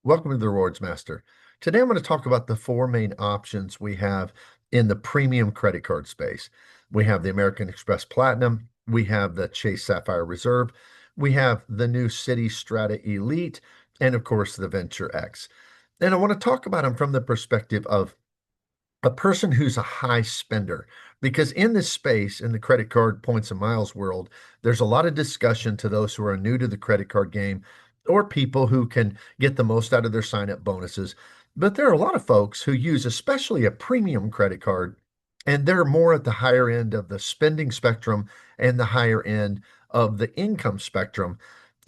Welcome to the Rewards Master. Today I'm going to talk about the four main options we have in the premium credit card space. We have the American Express Platinum, we have the Chase Sapphire Reserve, we have the new Citi Strata Elite, and of course the Venture X. And I want to talk about them from the perspective of a person who's a high spender. Because in this space, in the credit card points and miles world, there's a lot of discussion to those who are new to the credit card game or people who can get the most out of their sign-up bonuses. But there are a lot of folks who use especially a premium credit card, and they're more at the higher end of the spending spectrum and the higher end of the income spectrum.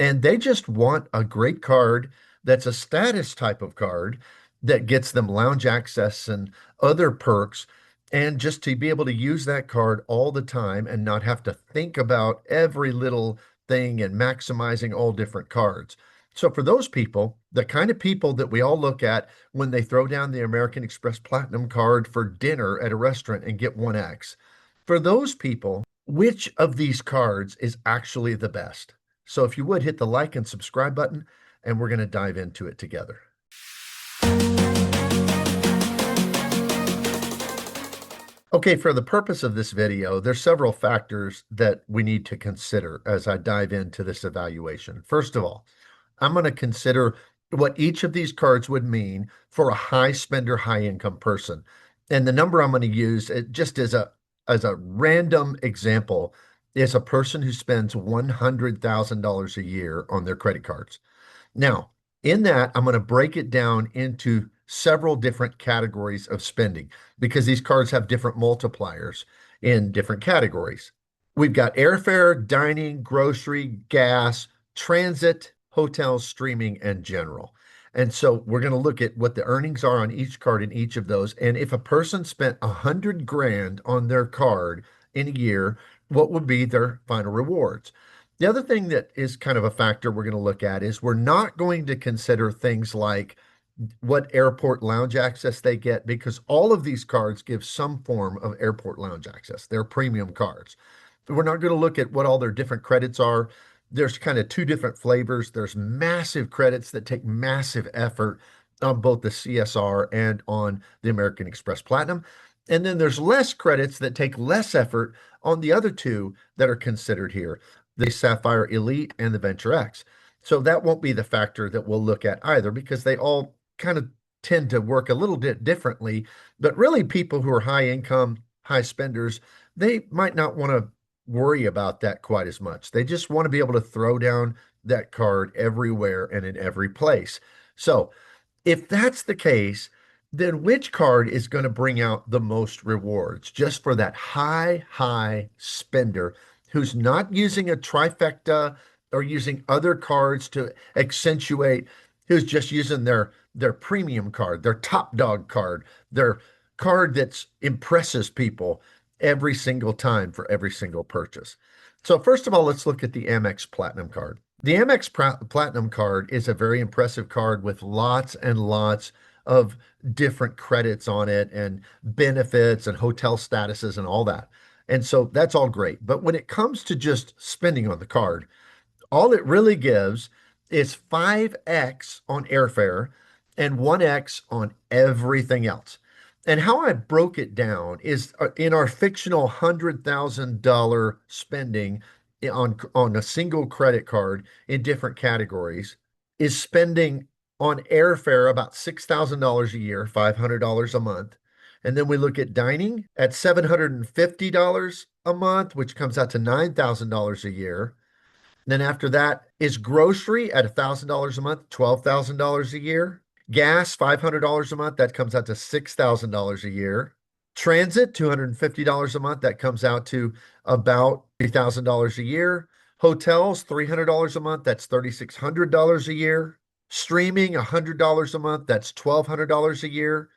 And they just want a great card that's a status type of card that gets them lounge access and other perks, and just to be able to use that card all the time and not have to think about every little thing and maximizing all different cards. So for those people, the kind of people that we all look at when they throw down the American Express Platinum card for dinner at a restaurant and get 1X, for those people, which of these cards is actually the best? So if you would hit the like and subscribe button, and we're going to dive into it together. Okay, for the purpose of this video, there's several factors that we need to consider as I dive into this evaluation. First of all, I'm going to consider what each of these cards would mean for a high spender, high income person. And the number I'm going to use just as a random example is a person who spends $100,000 a year on their credit cards. Now, in that, I'm going to break it down into several different categories of spending because these cards have different multipliers in different categories. We've got airfare, dining, grocery, gas, transit, hotels, streaming, and general. And so we're going to look at what the earnings are on each card in each of those. And if a person spent 100 grand on their card in a year, what would be their final rewards? The other thing that is kind of a factor we're going to look at is we're not going to consider things like what airport lounge access they get, because all of these cards give some form of airport lounge access. They're premium cards. We're not going to look at what all their different credits are. There's kind of two different flavors. There's massive credits that take massive effort on both the CSR and on the American Express Platinum. And then there's less credits that take less effort on the other two that are considered here, the Sapphire Elite and the Venture X. So that won't be the factor that we'll look at either, because they all kind of tend to work a little bit differently. But really, people who are high income, high spenders, they might not want to worry about that quite as much. They just want to be able to throw down that card everywhere and in every place. So if that's the case, then which card is going to bring out the most rewards just for that high spender who's not using a trifecta or using other cards to accentuate, who's just using their premium card, their top dog card, their card that impresses people every single time for every single purchase. So first of all, let's look at the Amex Platinum card. The Amex Platinum card is a very impressive card with lots and lots of different credits on it and benefits and hotel statuses and all that. And so that's all great. But when it comes to just spending on the card, all it really gives is 5x on airfare and 1x on everything else. And how I broke it down is in our fictional $100,000 spending on a single credit card in different categories is spending on airfare about $6,000 a year, $500 a month. And then we look at dining at $750 a month, which comes out to $9,000 a year. Then after that is grocery at $1,000 a month, $12,000 a year. Gas, $500 a month, that comes out to $6,000 a year. Transit, $250 a month, that comes out to about $3,000 a year. Hotels, $300 a month, that's $3,600 a year. Streaming, $100 a month, that's $1,200 a year.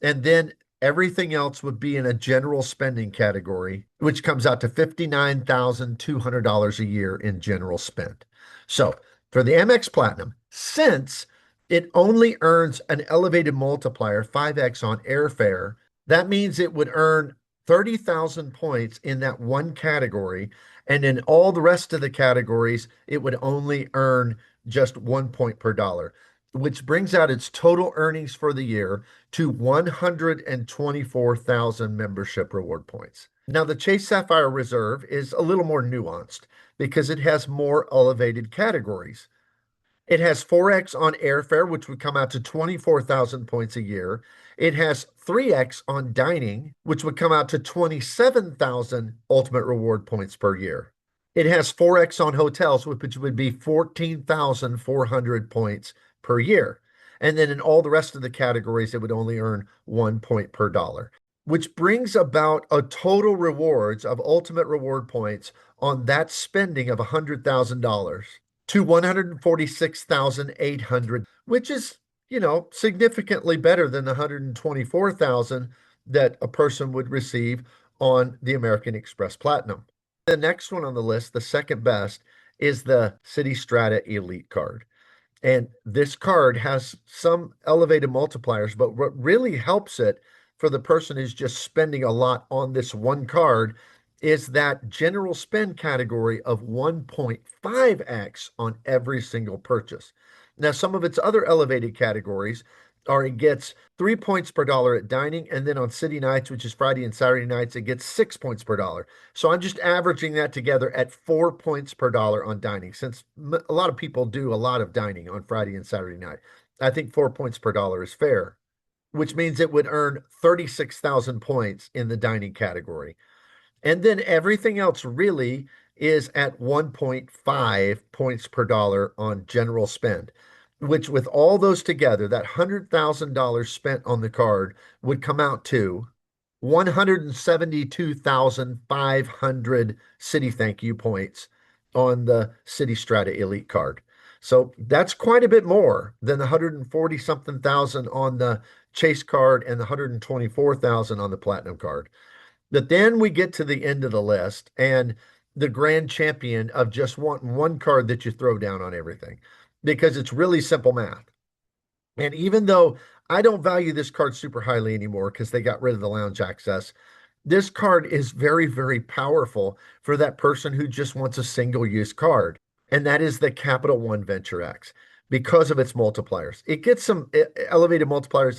And then everything else would be in a general spending category, which comes out to $59,200 a year in general spend. So for the Amex Platinum, since it only earns an elevated multiplier, 5x on airfare, that means it would earn 30,000 points in that one category. And in all the rest of the categories, it would only earn just 1 point per dollar. which brings out its total earnings for the year to 124,000 membership reward points. Now, the Chase Sapphire Reserve is a little more nuanced because it has more elevated categories. It has 4x on airfare, which would come out to 24,000 points a year. It has 3x on dining, which would come out to 27,000 ultimate reward points per year. It has 4x on hotels, which would be 14,400 points per year. And then in all the rest of the categories, it would only earn 1 point per dollar, which brings about a total rewards of ultimate reward points on that spending of $100,000 to 146,800, which is, significantly better than the 124,000 that a person would receive on the American Express Platinum. The next one on the list, the second best, is the Citi Strata Elite card. And this card has some elevated multipliers, but what really helps it for the person who's just spending a lot on this one card is that general spend category of 1.5x on every single purchase. Now, some of its other elevated categories are it gets 3 points per dollar at dining, and then on city nights, which is Friday and Saturday nights, it gets 6 points per dollar. So I'm just averaging that together at 4 points per dollar on dining, since a lot of people do a lot of dining on Friday and Saturday night. I think 4 points per dollar is fair, which means it would earn 36,000 points in the dining category. And then everything else really is at 1.5 points per dollar on general spend, which with all those together, that $100,000 spent on the card would come out to 172,500 Citi thank you points on the Citi Strata Elite card. So that's quite a bit more than the 140 something thousand on the Chase card and the 124,000 on the Platinum card. But then we get to the end of the list and the grand champion of just wanting one card that you throw down on everything because it's really simple math. And even though I don't value this card super highly anymore because they got rid of the lounge access, this card is very, very powerful for that person who just wants a single use card. And that is the Capital One Venture X because of its multipliers. It gets some elevated multipliers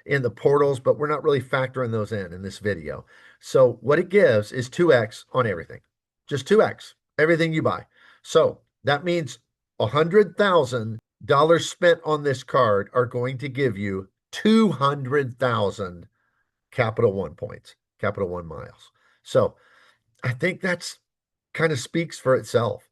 in the portals, but we're not really factoring those in this video. So what it gives is 2x on everything, just 2x, everything you buy. So that means $100,000 spent on this card are going to give you 200,000 Capital One points, Capital One miles. So I think that's kind of speaks for itself.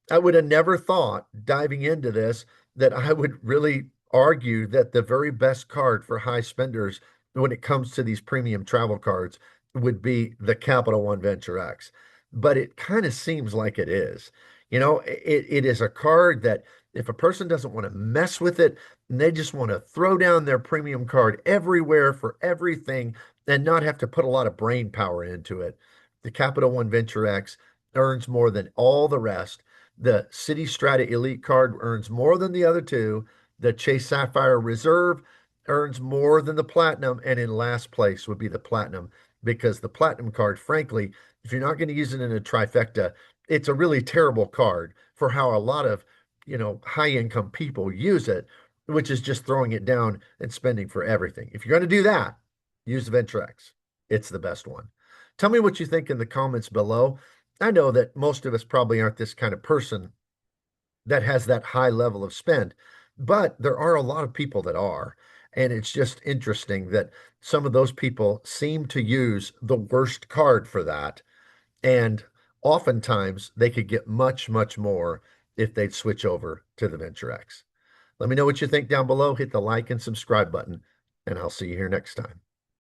I would have never thought diving into this that I would really argue that the very best card for high spenders when it comes to these premium travel cards would be the Capital One Venture X. But it kind of seems like it is. It is a card that if a person doesn't want to mess with it and they just want to throw down their premium card everywhere for everything and not have to put a lot of brain power into it, the Capital One Venture X earns more than all the rest. The Citi Strata Elite card earns more than the other two. The Chase Sapphire Reserve earns more than the Platinum. And in last place would be the Platinum because the Platinum card, frankly, if you're not going to use it in a trifecta, it's a really terrible card for how a lot of, high income people use it, which is just throwing it down and spending for everything. If you're going to do that, use the Venture X. It's the best one. Tell me what you think in the comments below. I know that most of us probably aren't this kind of person that has that high level of spend, but there are a lot of people that are. And it's just interesting that some of those people seem to use the worst card for that. And oftentimes they could get much, much more if they'd switch over to the Venture X. Let me know what you think down below. Hit the like and subscribe button, and I'll see you here next time.